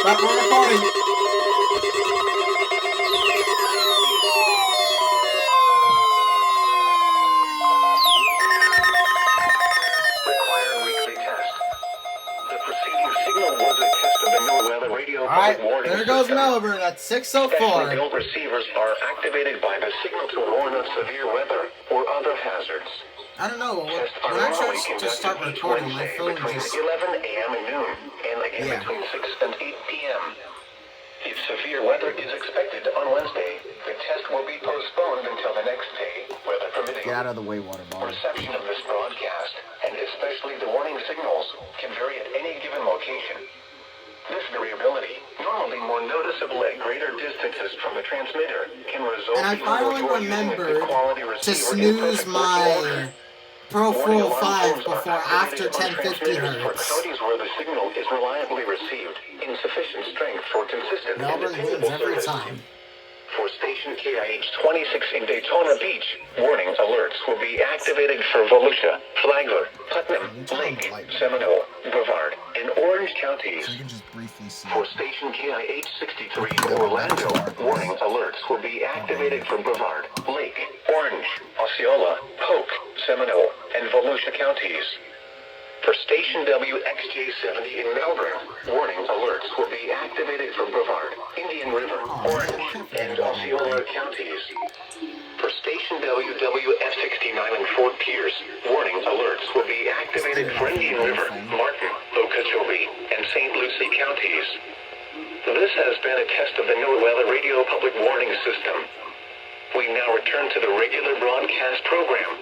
Stop recording. Required weekly test. The preceding signal was a test of the NOAA radio Alright, public warning there goes system. Melbourne at Specially 6:04. built receivers are activated by the signal to warn of severe weather or other hazards. I don't know, Tests when are I normally tried to conducted start each recording, my Wednesday phone between just... 11 a.m. and noon, and again Yeah. between 6 and 8 p.m. If severe weather is expected on Wednesday, the test will be postponed until the next day, weather permitting. Get out of the way, water bottle. Reception of this broadcast, and especially the warning signals, can vary at any given location. This variability, normally more noticeable at greater distances from the transmitter, can result And I in finally you're using a good remembered quality to receiver in snooze perfect my order. Pro Warning Full alarm 5 tones before are after activated on 1050 transmitters for hertz. counties where the signal is reliably received in sufficient strength for consistent and Melbourne wins dependable every service. time. For station KIH 26 in Daytona Beach, warning alerts will be activated for Volusia, Flagler, Putnam, Lake, Seminole, Brevard, and Orange counties. So you can just briefly see For it. station KIH 63 Orlando, warning alerts will be activated for Brevard, Lake, Orange, Osceola, Polk, Seminole, and Volusia counties. For station WXJ70 in Melbourne, warning alerts will be activated for Brevard, Indian River, Orange, and Osceola counties. For station WWF69 in Fort Pierce, warning alerts will be activated for Indian River, Martin, Okeechobee, and St. Lucie counties. This has been a test of the NOAA radio public warning system. We now return to the regular broadcast program.